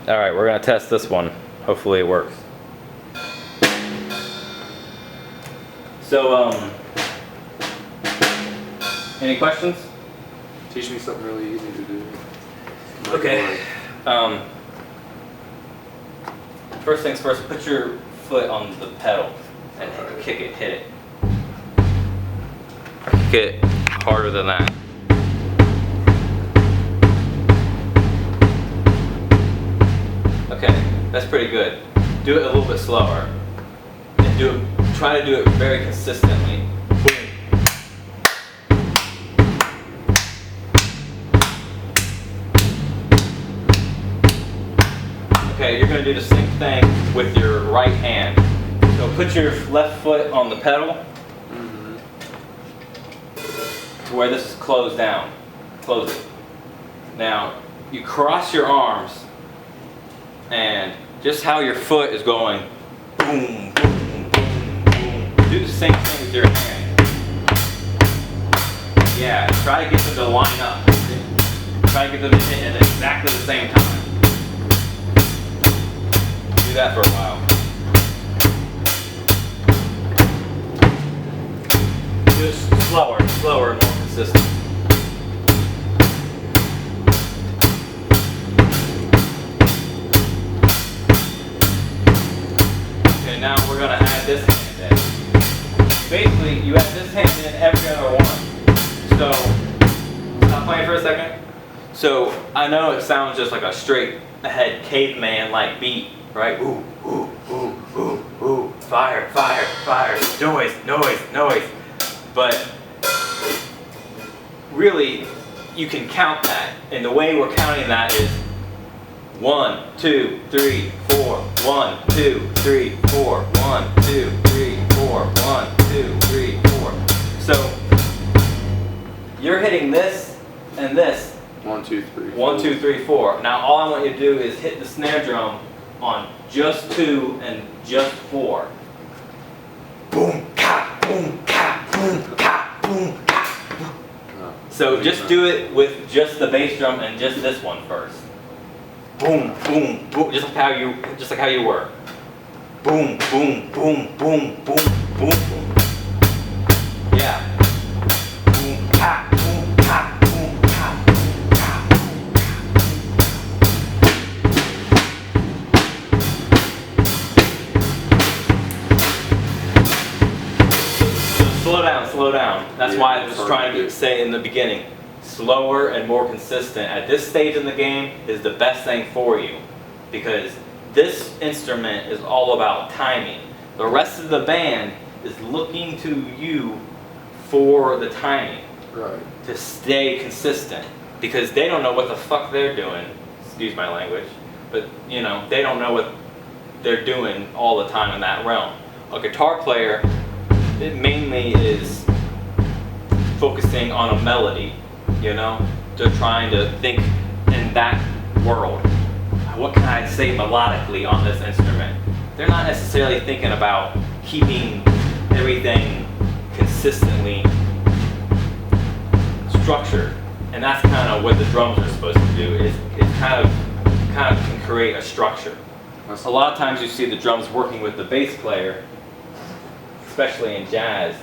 All right, we're gonna test this one. Hopefully it works. So, any questions? Teach me something really easy to do. Okay. First things first, put your foot on the pedal and kick it, hit it. Kick it harder than that. Okay, that's pretty good. Do it a little bit slower. And try to do it very consistently. Okay, you're going to do the same thing with your right hand. So put your left foot on the pedal to where this is closed down. Close it. Now, you cross your arms and just how your foot is going, boom, boom, boom, boom. Do the same thing with your hand. Yeah, try to get them to line up. Try to get them to hit at exactly the same time. Do that for a while. Just slower and more consistent. Okay, now we're going to add this hand in. Basically, you add this hand in every other one. So, stop playing for a second. So, I know it sounds just like a straight ahead caveman-like beat, right? Ooh, ooh, ooh, ooh, ooh, fire, fire, fire, noise, noise, noise. But really, you can count that. And the way we're counting that is 1, 2, 3, 4, 1, 2, 3, 4, 1, 2, 3, 4, 1, 2, 3, 4. So you're hitting this and this. 1, 2, 3. 1, 2, 3, 4. Now all I want you to do is hit the snare drum on just 2 and just 4. Boom, ka, boom, ka, boom, ka, boom, ka. So just do it with just the bass drum and just this one first. Boom, boom, boom, just like how you were. Boom, boom, boom, boom, boom, boom, boom. Yeah. Boom, ka, boom, ka, boom, ka, boom, ka. Slow down. That's why I was trying to say in the beginning, slower and more consistent at this stage in the game is the best thing for you, because this instrument is all about timing. The rest of the band is looking to you for the timing, right, to stay consistent, because they don't know what the fuck they're doing, excuse my language, but you know, they don't know what they're doing all the time in that realm. A guitar player, it mainly is focusing on a melody, you know? They're trying to think in that world. What can I say melodically on this instrument? They're not necessarily thinking about keeping everything consistently structured. And that's kind of what the drums are supposed to do, is kind of can create a structure. A lot of times you see the drums working with the bass player, especially in jazz.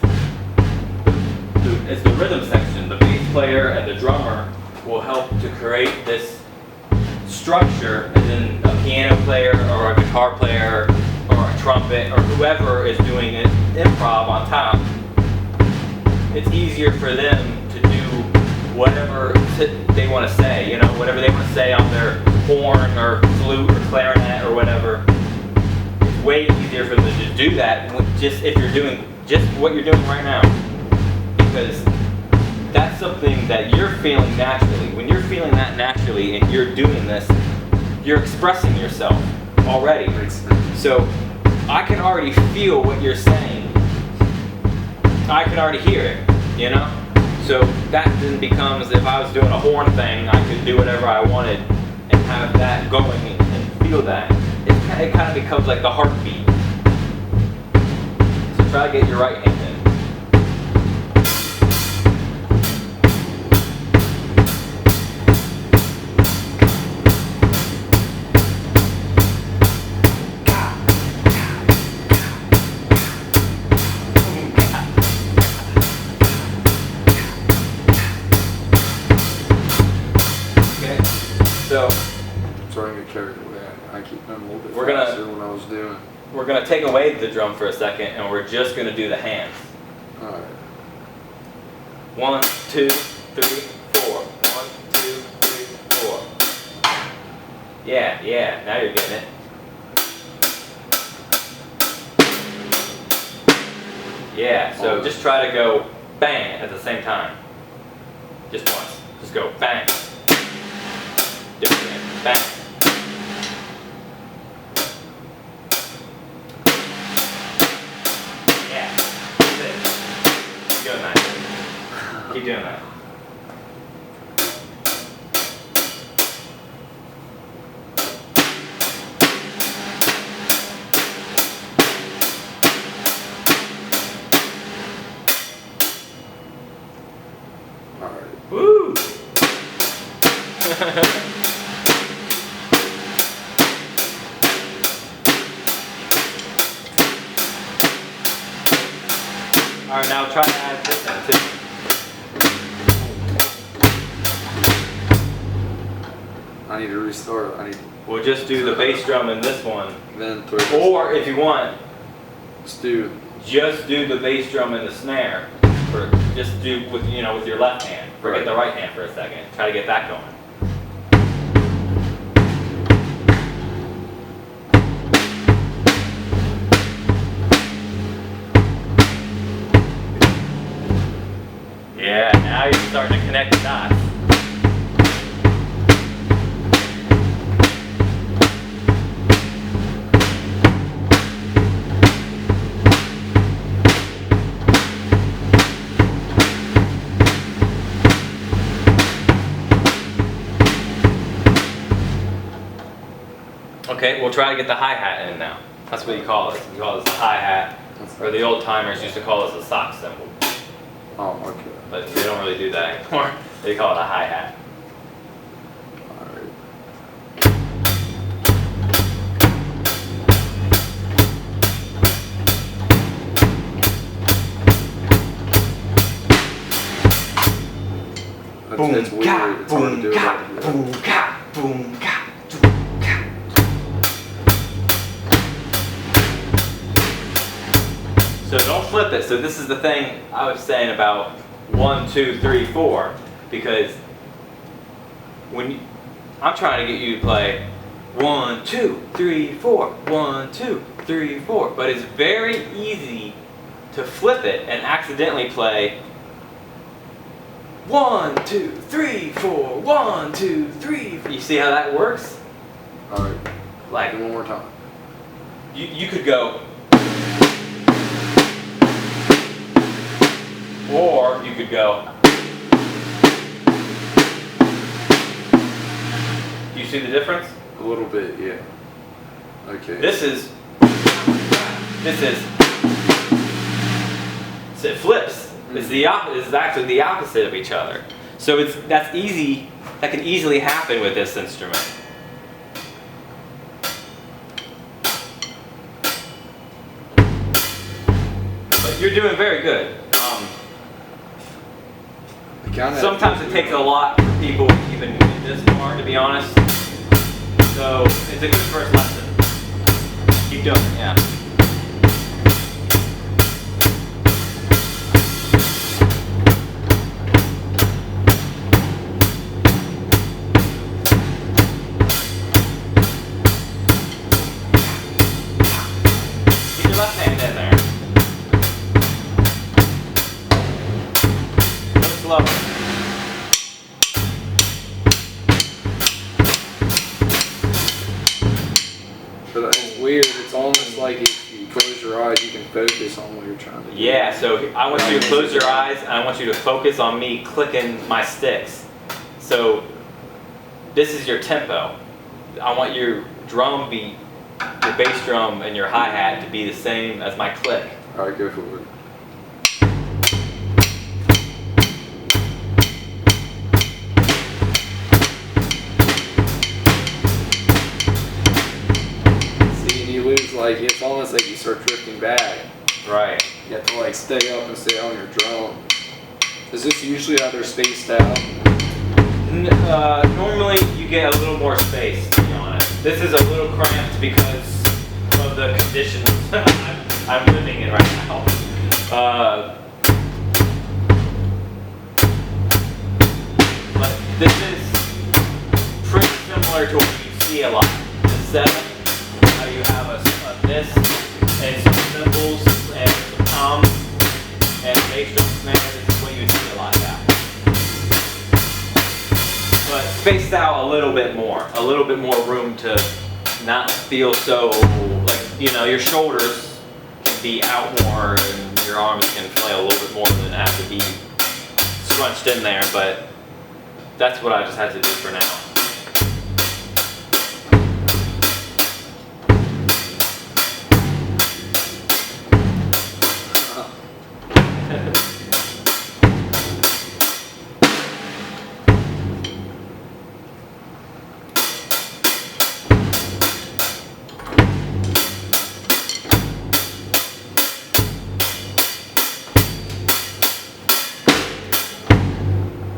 It's the rhythm section. The bass player and the drummer will help to create this structure, and then a piano player or a guitar player or a trumpet or whoever is doing it improv on top, it's easier for them to do whatever they want to say, you know, whatever they want to say on their horn or flute or clarinet or whatever. It's way easier for them to do that just if you're doing just what you're doing right now, because that's something that you're feeling naturally. When you're feeling that naturally and you're doing this, you're expressing yourself already. So I can already feel what you're saying. I can already hear it, you know? So that then becomes, if I was doing a horn thing, I could do whatever I wanted and have that going and feel that. It kind of becomes like the heartbeat. So try to get your right hand in. starting to get carried away. I keep them a little bit We're gonna- faster than what I was doing. We're gonna take away the drum for a second, and we're just gonna do the hands. All right. 1, 2, 3, 4. 1, 2, 3, 4. Yeah, yeah. Now you're getting it. Yeah. So just try to go bang at the same time. Just once. Just go bang. Do it again. Bang. Yeah. That's it. Keep doing that. Keep doing that. All right. Woo! Alright, now try to add this in too. I need to restart. I need We'll just do the bass drum in this one. then throw. Or if you want, Let's do. just do the bass drum in the snare. Or just do with with your left hand. Forget Right. the right hand for a second. Try to get that going. Yeah, now you're starting to connect the dots. Okay, we'll try to get the hi-hat in now. That's what you call it. You call this the hi-hat. Or the old timers used to call this a sock cymbal. Oh, okay. But they don't really do that anymore. They call it a hi-hat. All right. It's weird. It's hard to do it out here. boom, ka, boom, ka, ka. So don't flip it. So this is the thing I was saying about 1, 2, 3, 4, because I'm trying to get you to play 1, 2, 3, 4, 1, 2, 3, 4, but it's very easy to flip it and accidentally play 1, 2, 3, 4, 1, 2, 3. You see how that works? All right. Like Do one more time. you could go, or you could go. You see the difference? A little bit, yeah. Okay. This is. So it flips. It's actually the opposite of each other. So that's easy. That can easily happen with this instrument. But you're doing very good. Sometimes it takes a lot for people to even get this far, to be honest. So it's a good first lesson. Keep doing it, yeah. Keep your left hand in there. Go slow. But it's weird. It's almost like if you close your eyes, you can focus on what you're trying to do. Yeah, so I want you to close your eyes and I want you to focus on me clicking my sticks. So this is your tempo. I want your drum beat, your bass drum and your hi-hat to be the same as my click. All right, go for it. See, and you lose, like, it's almost like you start drifting back. Right. You have to, like, stay up and stay on your drum. Is this usually how they're spaced out? Normally you get a little more space, to be honest. This is a little cramped because of the conditions I'm living in right now. But this is pretty similar to what you see a lot. The seven, how you have a this and some cymbals and some toms and bass drum snare. This is what you see a lot now. But spaced out a little bit more room to not feel so like, you know, your shoulders can be out more and your arms can flail a little bit more than have to be scrunched in there, but that's what I just had to do for now.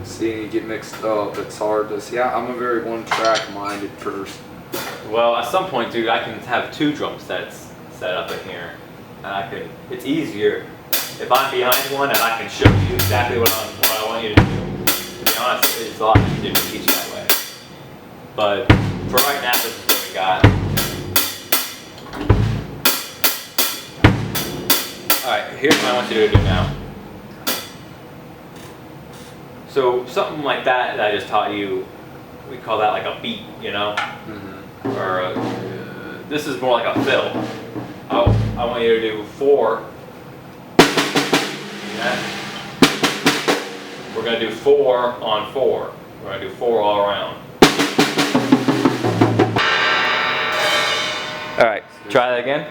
See, you get mixed up. It's hard to see. I'm a very one-track minded person. Well, at some point, dude, I can have 2 drum sets set up in here, and it's easier if I'm behind one and I can show you exactly what I want you to do. To be honest, it's a lot easier to teach that way. But for right now, this is what we got. Alright, here's what I want you to do now. So something like that I just taught you, we call that like a beat, you know? Mm-hmm. Or this is more like a fill. I want you to do 4. Yeah. We're going to do 4 on 4. We're going to do 4 all around. Alright, try that again.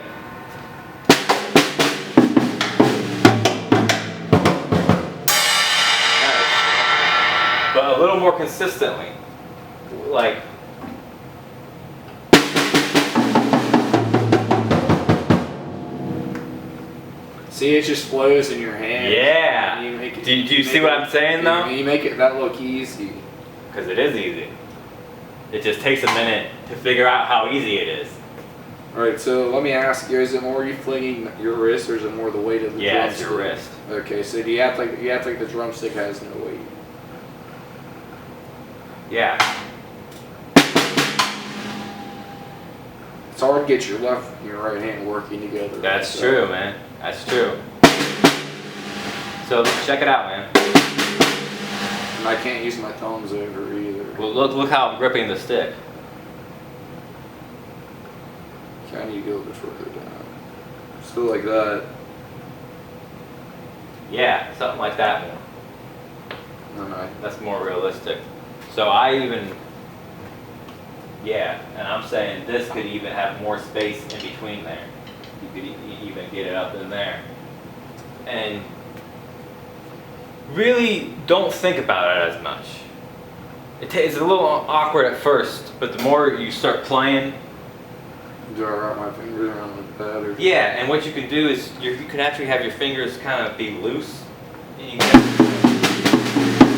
But a little more consistently, like. See, it just flows in your hand. Yeah. You make it, do you see what I'm saying though? You make it that look easy. Because it is easy. It just takes a minute to figure out how easy it is. Alright, so let me ask you, is it more you flinging your wrist or is it more the weight of the drumstick? Yeah, it's drumstick? your wrist. Okay, so do you act like the drumstick has no weight? Yeah. It's hard to get your left and your right hand working together. That's true, man. That's true. So check it out, man. And I can't use my thumbs over either. Well, look how I'm gripping the stick. Okay, I need to go a bit further down. Still like that. Yeah, something like that more. No. That's more realistic. So yeah, and I'm saying this could even have more space in between there. You could even get it up in there. And really don't think about it as much. It's a little awkward at first, but the more you start playing. Do I wrap my fingers around the pad? Or... Yeah, and what you can do is you can actually have your fingers kind of be loose. And you can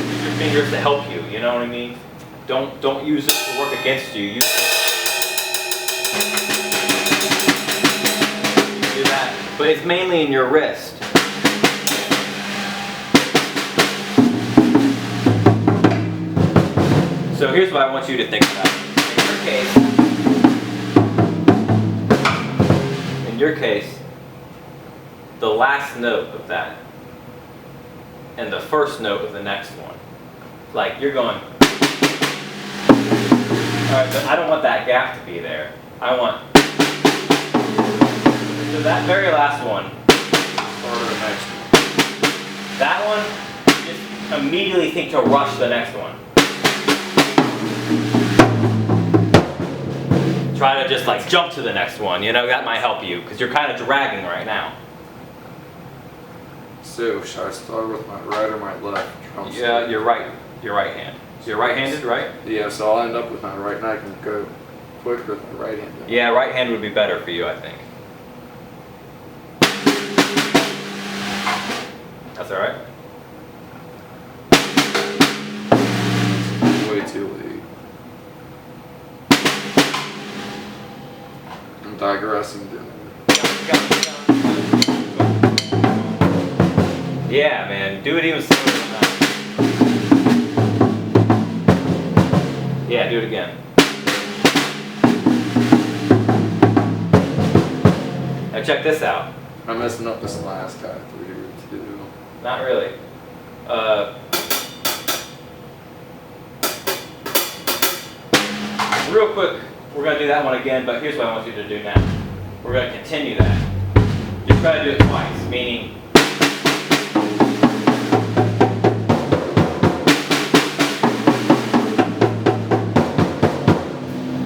use your fingers to help you, you know what I mean? Don't use it to work against you. Do that, but it's mainly in your wrist. So here's what I want you to think about. In your case, the last note of that and the first note of the next one. Like you're going. Alright, but I don't want that gap to be there. I want. So that very last one. Or the next one. That one, just immediately think to rush the next one. Try to just like jump to the next one, you know, that might help you, because you're kind of dragging right now. So, should I start with my right or my left drumstick? Yeah, your right hand. So you're right-handed, right? Yeah, so I'll end up with my right, and I can go quicker with my right hand. Yeah, right hand would be better for you, I think. That's all right. Way too late. I'm digressing. Yeah, man, do it even slower than that. Yeah, do it again. Now check this out. I'm messing up this last guy through here too. Not really. Real quick, we're going to do that one again, but here's what I want you to do now. We're going to continue that. Just try to do it twice, meaning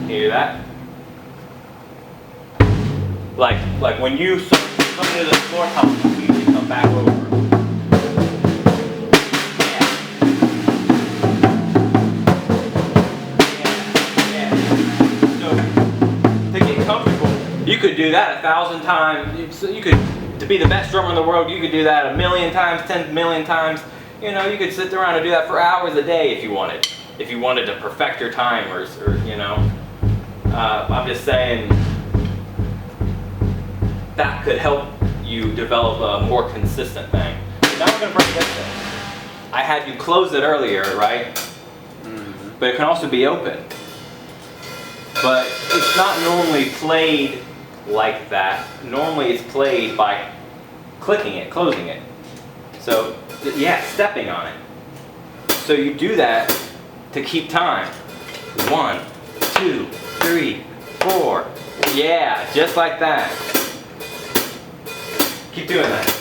you hear that? Like when you come into the floor tunnel, you usually come back over. You could do that 1,000 times. So you could, to be the best drummer in the world, you could do that 1,000,000 times, 10 million times. You know, you could sit around and do that for hours a day if you wanted. If you wanted to perfect your time, or you know, I'm just saying that could help you develop a more consistent thing. Now we're going to break this thing. I had you close it earlier, right? Mm-hmm. But it can also be open. But it's not normally played like that. Normally it's played by clicking it, closing it. So, yeah, stepping on it. So you do that to keep time. 1, 2, 3, 4. Yeah, just like that. Keep doing that.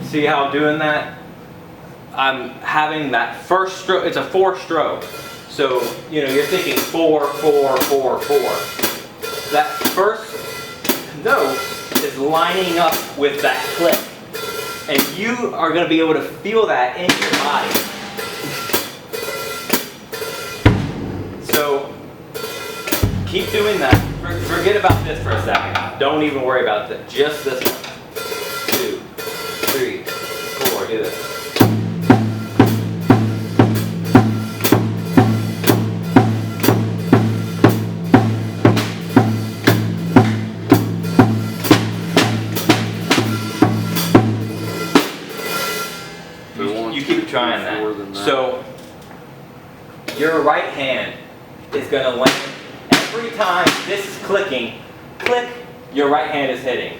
See how I'm doing that? I'm having that first stroke. It's a 4-stroke. So, you know, you're thinking 4, 4, 4, 4. That first note is lining up with that click. And you are going to be able to feel that in your body. So, keep doing that. Forget about this for a second. Don't even worry about that. Just this one. 2, 3, 4. Do this. You keep trying that. So your right hand is going to land every time this is clicking. Click. Your right hand is hitting.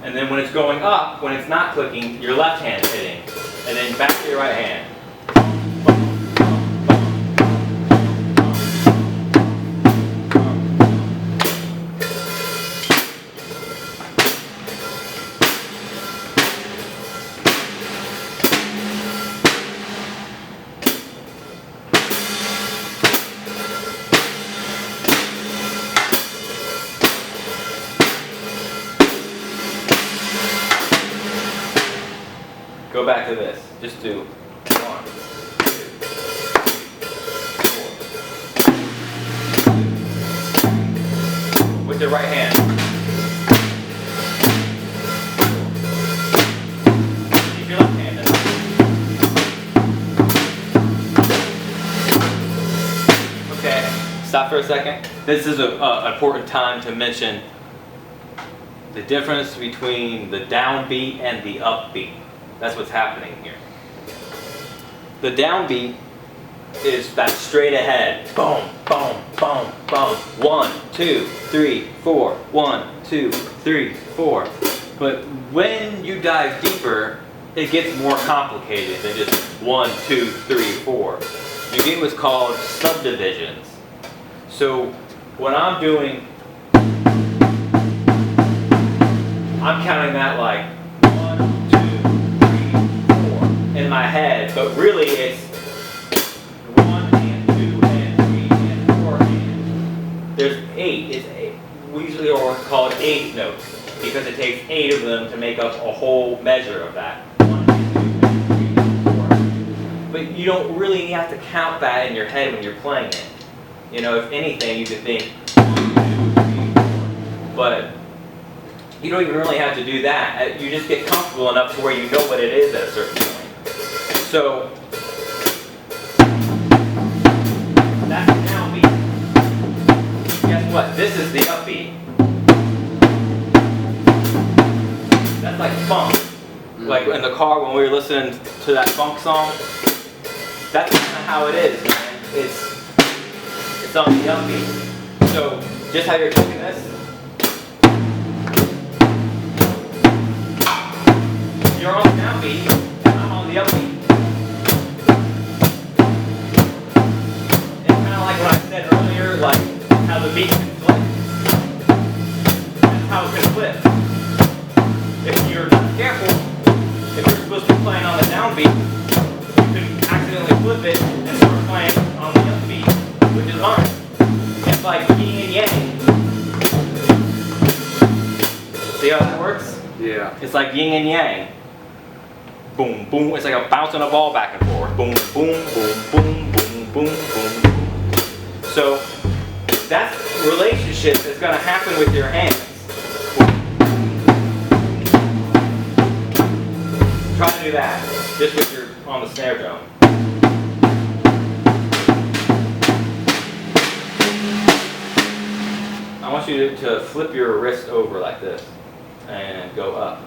And then when it's going up, when it's not clicking, your left hand is hitting. And then back to your right hand. Go back to this. Just do 1, 2, 4. With your right hand. Keep your left hand in. Okay, stop for a second. This is an important time to mention the difference between the downbeat and the upbeat. That's what's happening here. The downbeat is that straight ahead. Boom, boom, boom, boom. 1, 2, 3, 4. 1, 2, 3, 4. But when you dive deeper, it gets more complicated than just 1, 2, 3, 4. You get what's called subdivisions. So when I'm doing, I'm counting that like in my head, but really it's 1 and 2 and 3 and 4 and there's 8. It's 8. We usually are called 8 notes because it takes 8 of them to make up a whole measure of that. 1 and 2 and 3 and 4. But you don't really have to count that in your head when you're playing it. You know, if anything, you could think 1, 2, 3, 4. But you don't even really have to do that. You just get comfortable enough to where you know what it is at a certain point. So that's the downbeat. Guess what? This is the upbeat. That's like funk. Like in the car when we were listening to that funk song. That's kind of how it is, man. It's on the upbeat. So just how you're taking this. You're on the downbeat, and I'm on the upbeat. It's kind of like what I said earlier, like how the beat can flip. That's how it can flip. If you're not careful, if you're supposed to be playing on the downbeat, you could accidentally flip it and start playing on the upbeat, which is fine. It's like yin and yang. See how that works? Yeah. It's like yin and yang. Boom, boom. It's like a bouncing a ball back and forth. Boom, boom, boom, boom, boom, boom, boom. So that relationship is going to happen with your hands. Try to do that, just with your on the snare drum. I want you to flip your wrist over like this and go up.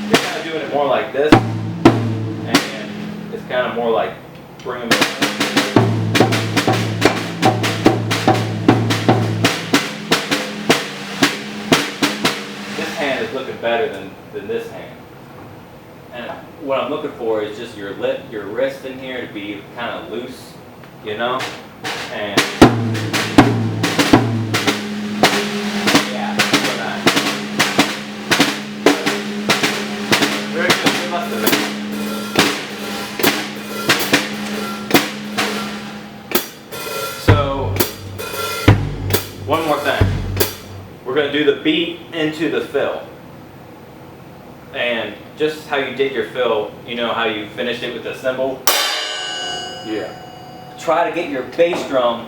You're kind of doing it more like this, and it's kind of more like bringing it. This hand is looking better than this hand. And what I'm looking for is just your wrist in here to be kind of loose, you know? And yeah, like that. Very good, you must have been. So, one more thing. We're going to do the beat into the fill. And just how you did your fill, you know how you finished it with the cymbal? Yeah. Try to get your bass drum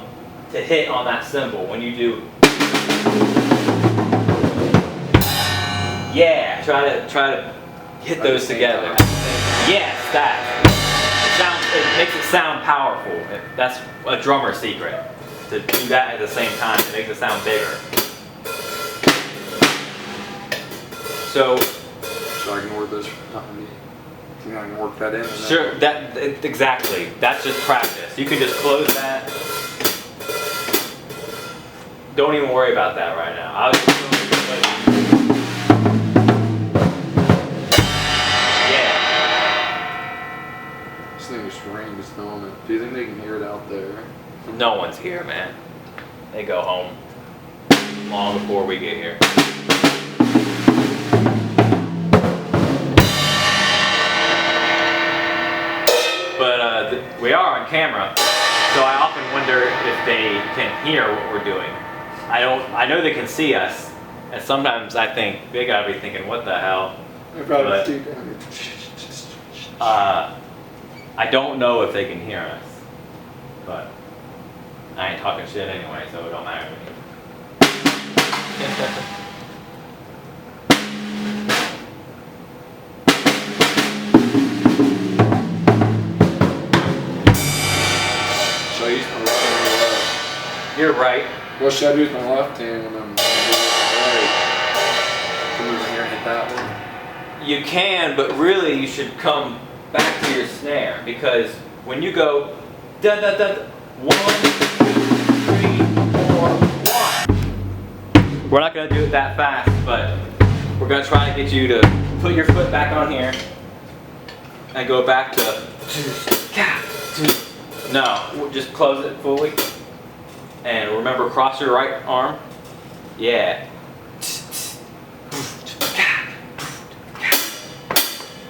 to hit on that cymbal when you do. Yeah, try to hit those together. Yes, that. It makes it sound powerful. That's a drummer secret. To do that at the same time, it makes it sound bigger. So I ignore this for time. You can work that in. Sure, exactly. That's just practice. You can just close that. Don't even worry about that right now. I'll just yeah. This thing is strange, don't it? Do you think they can hear it out there? No one's here, man. They go home long before we get here. But we are on camera, so I often wonder if they can hear what we're doing. I know they can see us, and sometimes I think they gotta be thinking, what the hell? But, I don't know if they can hear us, but I ain't talking shit anyway, so it don't matter to me. You're right. What should I do with my left hand when I'm right? Come over here and hit that one? You can, but really you should come back to your snare, because when you go da da da, 1, 2, 3, 4, 1. We're not gonna do it that fast, but we're gonna try to get you to put your foot back on here and go back to. No, just close it fully. And remember, cross your right arm. Yeah.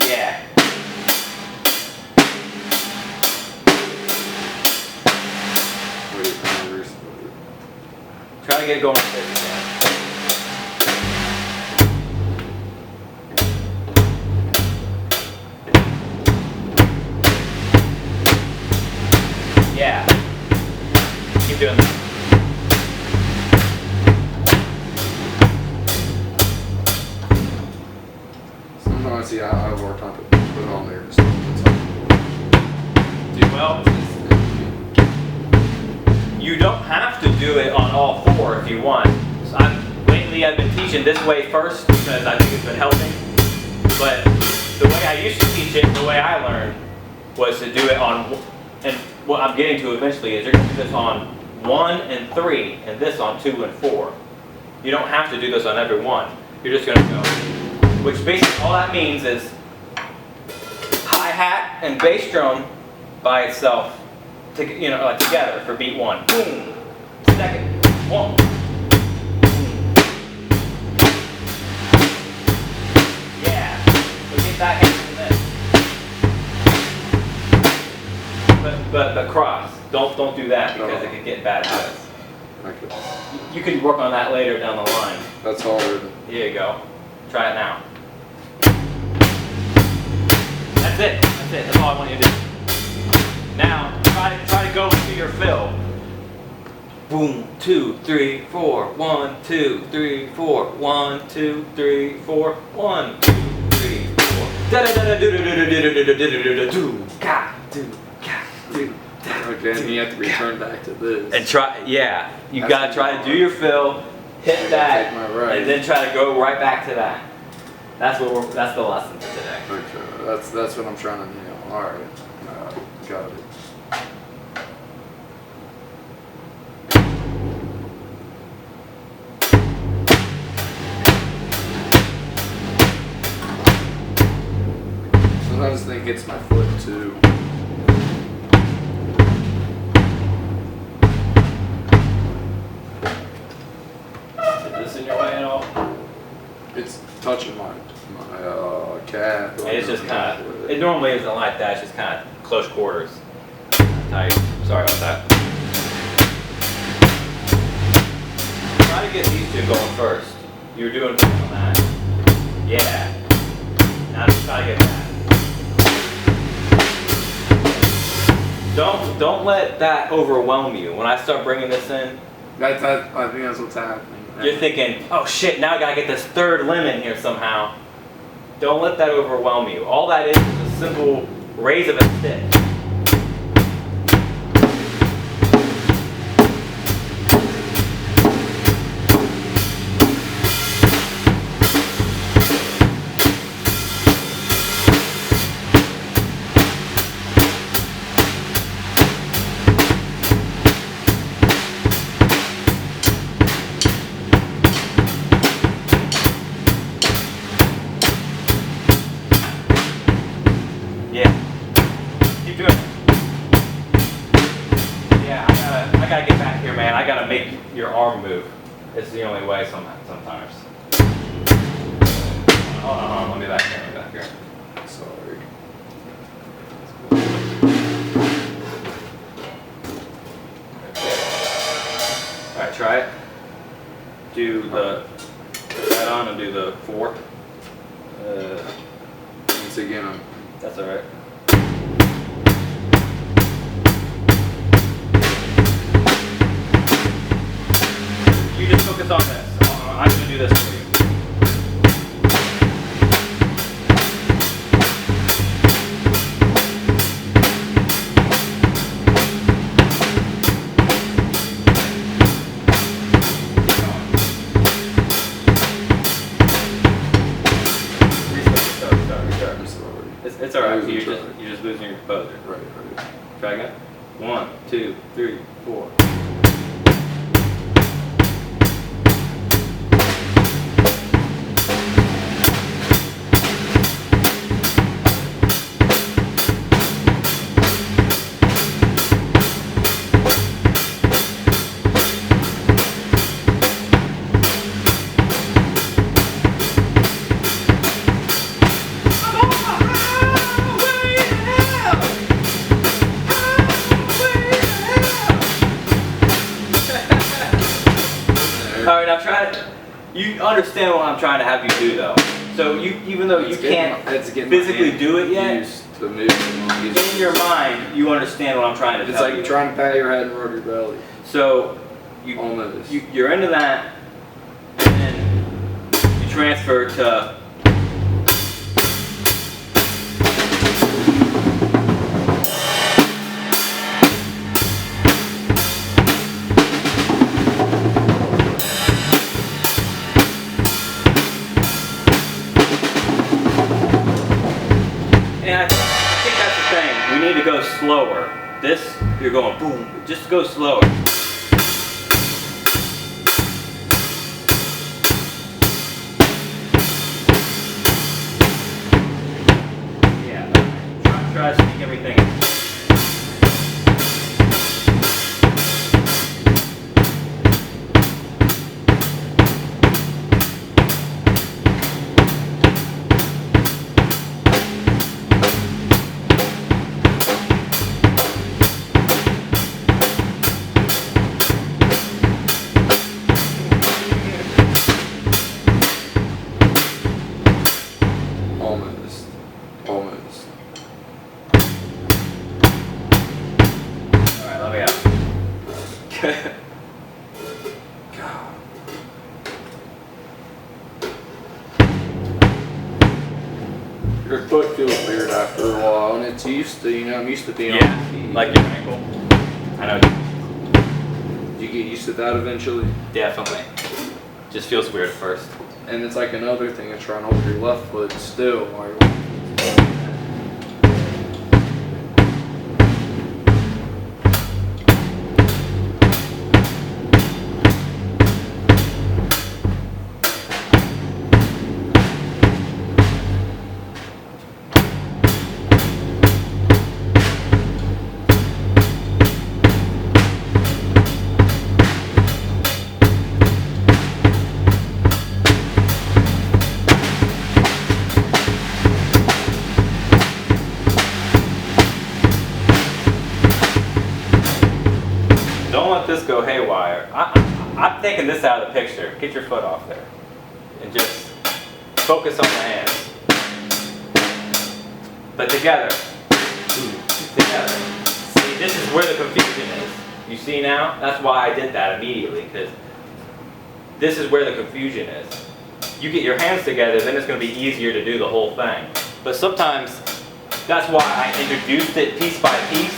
Yeah. Try to get it going with this again. Yeah. keep doing that. Sometimes, yeah, I have more time to put it on there. So Do well. You don't have to do it on all four if you want. So lately I've been teaching this way first because I think it's been helping. But the way I used to teach it, the way I learned, was to do it on, and what I'm getting to eventually is you're going to do this on 1 and 3, and this on 2 and 4. You don't have to do this on every one. You're just going to go, which basically all that means is hi-hat and bass drum by itself, like together for beat 1. Boom. Second. 1. Yeah. So get that hand from this. But cross. Don't do that because it could get bad habits. okay. You can work on that later down the line. That's hard. Here you go. Try it now. That's it. That's it. That's all I want you to do. Now, try to go into your fill. Boom, 2, 3, 4, 1, 2, 3, 4, 1, 2, 3, 4, 1, 2, 3, 4. Da da da da do do do do do do do do do do ka do ka do. Okay, and you have to return back to this. And try, yeah. You gotta try to do your fill, hit that, and then try to go right back to that. That's the lesson for today. Okay, that's what I'm trying to nail. All right, got it. Sometimes I think it's my foot too. Is this in your way at all? It's touching my calf. It's just kind of, it normally isn't like that, it's just kind of close quarters. Tight. Sorry about that. Try to get these two going first. You're doing good on that. Yeah. Now just try to get that. Don't let that overwhelm you. When I start bringing this in, I think that's what's happening. you're thinking, oh shit, now I gotta get this third limb in here somehow. Don't let that overwhelm you. All that is a simple raise of a stick. Keep doing it. Yeah, I gotta get back here, man. I gotta make your arm move. It's the only way sometimes. Hold on, let me back here, Sorry. Alright, try it. Do the put that on and do the 4. Once again, That's alright. You just focus on this. I'm gonna do this for you. It's alright. You're just losing your composure. right. Try again. 1, 2, 3, 4. Alright, now try to, you understand what I'm trying to have you do though. So even though you can't physically do it yet, to move the monkeys. In your mind, you understand what I'm trying to It's tell like you. you're trying to pat your head and rub your belly. So Almost. you're into that, and then you transfer to. And I think that's the thing. We need to go slower. This, you're going boom. Just go slower. Yeah. Try to sneak everything in. Almost. Alright, let me out. God. Your foot feels weird after a while, and it's used to, I'm used to being on my feet. Like your ankle. I know. You get used to that eventually. Definitely. Just feels weird at first. And it's like another thing of trying to hold your left foot still while you're Don't let this go haywire. I'm taking this out of the picture. Get your foot off there. And just focus on the hands. But together. Together. See, this is where the confusion is. You see now? That's why I did that immediately. Because this is where the confusion is. You get your hands together, then it's going to be easier to do the whole thing. But sometimes, that's why I introduced it piece by piece.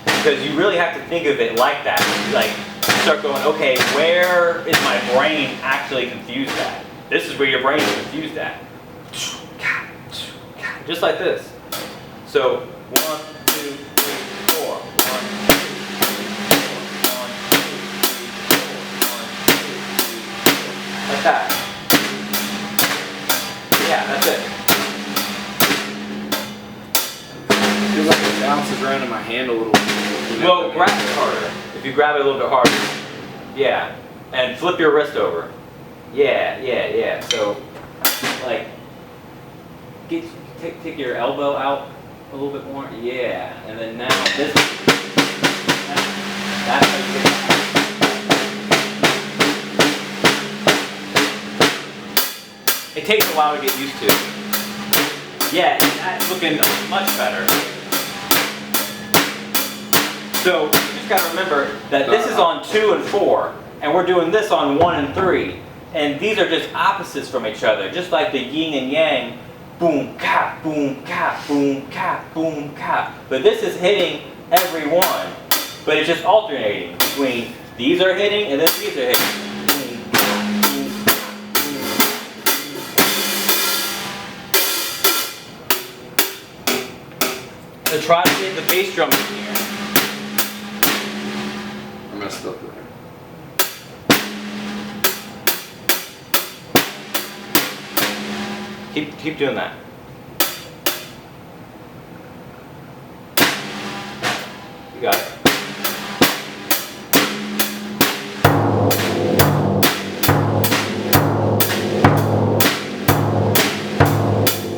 Because you really have to think of it like that. Like, you start going, okay, where is my brain actually confused at? This is where your brain is confused at. Just like this. So, 1, 2, 3, 4. 1, 2, 3, 4. 1, 2, 3, 4. 1, 2, 3, 4. Like that. Yeah, that's it. I feel like it bounces around in my hand a little bit. Well, grab it harder. If you grab it a little bit harder. Yeah. And flip your wrist over. Yeah. So, like, take your elbow out a little bit more. Yeah. And then now this. That's how you get it. It takes a while to get used to. Yeah, that's looking much better. So, you just gotta remember that this is on 2 and 4, and we're doing this on 1 and 3. And these are just opposites from each other, just like the yin and yang, boom, ka, boom, ka, boom, ka, boom, ka. But this is hitting every one, but it's just alternating between these are hitting and then these are hitting. Boom, ka, boom, ka, boom. So try to get the bass drum in here. I messed up there. Keep doing that. You got it.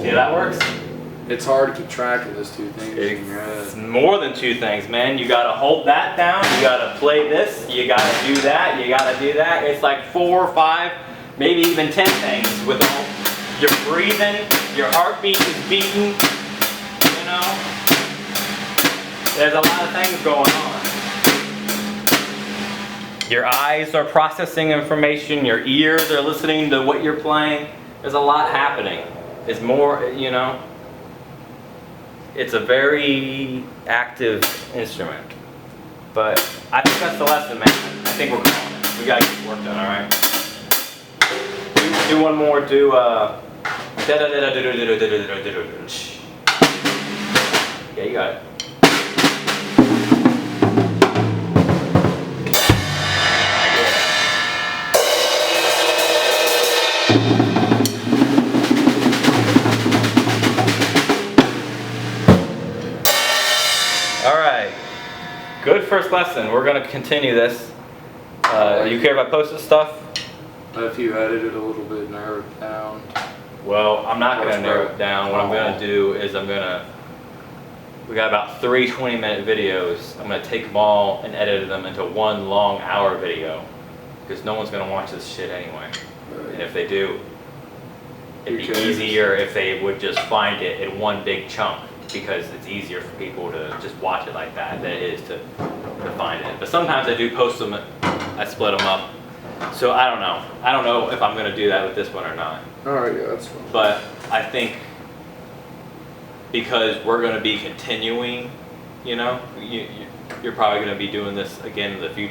See how that works? It's hard to keep track of those two things in your It's head. more than 2 things, man. You gotta hold that down, you gotta play this, you gotta do that, you gotta do that. It's like 4 or 5, maybe even 10 things with all. You're breathing, your heartbeat is beating, you know? There's a lot of things going on. Your eyes are processing information, your ears are listening to what you're playing. There's a lot happening. It's more, you know, it's a very active instrument. But I think that's the lesson, man. I think we're calling it. We gotta get the work done, alright? Do one more, do yeah, you got it. Alright. Good first lesson. We're going to continue this. You care if I post this stuff? If you edit it a little bit, narrow it down. Well, I'm not going to narrow it down. What I'm going to do is we got about 3 20-minute videos. I'm going to take them all and edit them into one long hour video. Because no one's going to watch this shit anyway. Right. And if they do, it'd be Who cares? easier if they would just find it in one big chunk. Because it's easier for people to just watch it like that than it is to find it. But sometimes I do post them, I split them up. So I don't know. I don't know if I'm going to do that with this one or not. Alright, yeah, that's fine. But I think because we're going to be continuing, you know, you're probably going to be doing this again in the future.